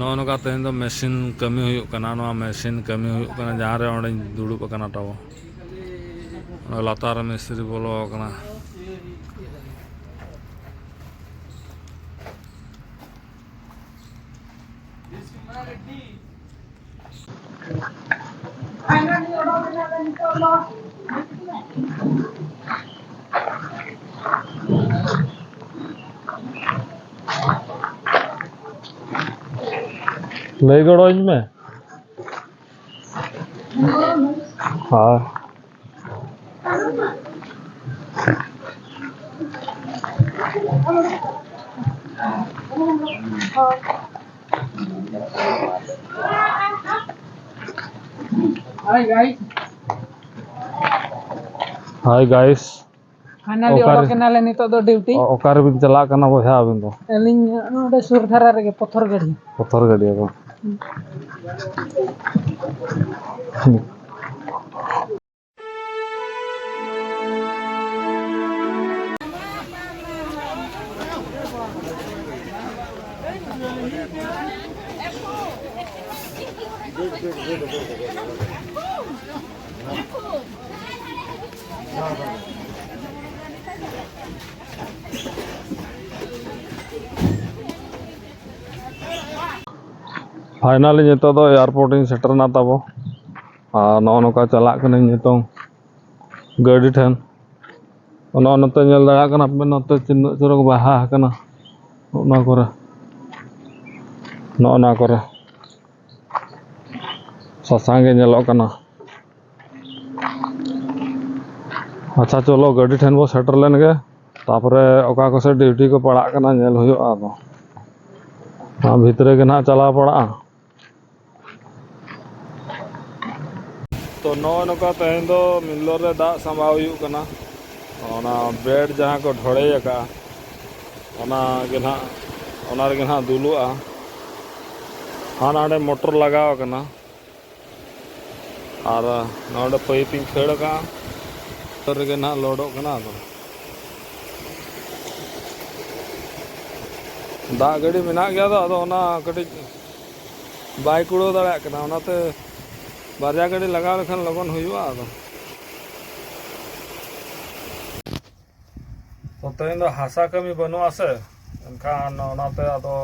ᱱᱚᱜᱼᱚ ᱱᱚᱝᱠᱟ ᱛᱮᱦᱮᱧ ᱫᱚ ᱢᱮᱥᱤᱱ ᱠᱟᱹᱢᱤ ᱦᱩᱭᱩᱜ ᱠᱟᱱᱟ ᱱᱚᱣᱟ ᱢᱮᱥᱤᱱ ᱠᱟᱹᱢᱤ ᱦᱩᱭᱩᱜ ᱠᱟᱱᱟ ᱡᱟᱦᱟᱸ ᱨᱮ ᱚᱸᱰᱮᱧ ᱫᱩᱲᱩᱵ ᱟᱠᱟᱱᱟ ᱛᱟᱵᱚ ᱞᱟᱛᱟᱨ ᱨᱮ ᱢᱤᱥᱛᱨᱤ ᱵᱚᱞᱚ ᱟᱠᱟᱱᱟ lay goroñ me ha Hi guys Finally odo kenale nito do duty okare bin chalak kana boya abin do elin ode sur dhara rege pothor gadi ko finally नितो दो एयरपोर्ट इन सेटर ना तबो नो नोका चलाक कने नितो गाड़ी ठन ono note nyel dara kana pe note chinno churok baha kana ona kore no na kore sasange nyelok kana acha cholo gadi ठन बो सेटर लेन गे तापरे ओका को से ड्यूटी को पड़ा kana nyel हुयो आदो आ भितरे के ना चला पड़ा तो नो नोका तेहन दो मिल्लो रे दा संभा हुयो kana ona bed jahan ko dhore ka ona ge na ona re ge na dulua hana ande motor lagaw kana ar node piping khed ka tor ge na lodo kana da gadi mena gaya do ado ona kati bike udo dara kana ona te barya gadi lagaw lekhan logon huyo ado तो तेहन दो हासा कमी बनो आसे एनखान ओनाते आदो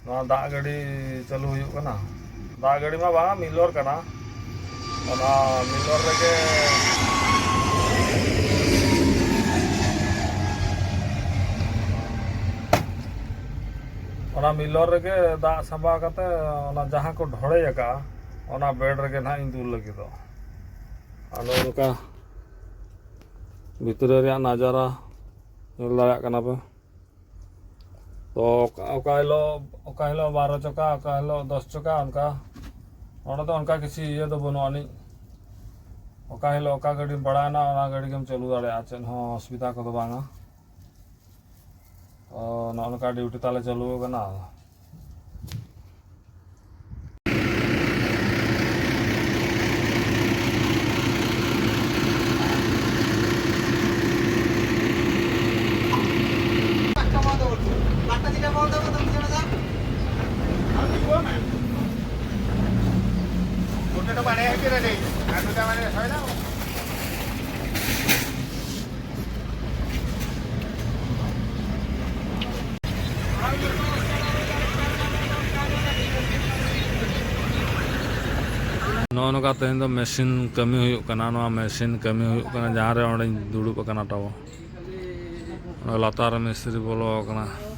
नवा दा गाड़ी चालू हुयो कना दा गाड़ी मा बांगा मिलोर कना ओना मिलोर रेगे ओना मिलोर रेगे दा संभा कते ओना जहां को ढोड़े का ओना बेड रेगे ना इन दूर लगी दो आलो रुका भितरे रे नजारा nyel darak kana pe to oka hilo 12 चका oka hilo 10 चका उनका ओना तो उनका किसी ये तो बनो आनी ओका hilo oka गाड़ी बड़ा ना ओना गाड़ी के हम चलू दाड़े आचन हो असुविधा को तो बांगा ना उनका ड्यूटी ताले चलू कना ᱱᱚᱜᱼᱚ ᱱᱚᱝᱠᱟ ᱛᱮᱦᱮᱧ ᱫᱚ ᱢᱮᱥᱤᱱ ᱠᱟᱹᱢᱤ ᱦᱩᱭᱩᱜ ᱠᱟᱱᱟ ᱱᱚᱣᱟ ᱢᱮᱥᱤᱱ ᱠᱟᱹᱢᱤ ᱦᱩᱭᱩᱜ ᱠᱟᱱᱟ ᱡᱟᱦᱟᱸ ᱨᱮ ᱚᱸᱰᱮᱧ ᱫᱩᱲᱩᱵ ᱟᱠᱟᱱᱟ ᱛᱟᱵᱚ ᱞᱟᱛᱟᱨ ᱨᱮ ᱢᱤᱥᱛᱨᱤ ᱵᱚᱞᱚ ᱟᱠᱟᱱᱟ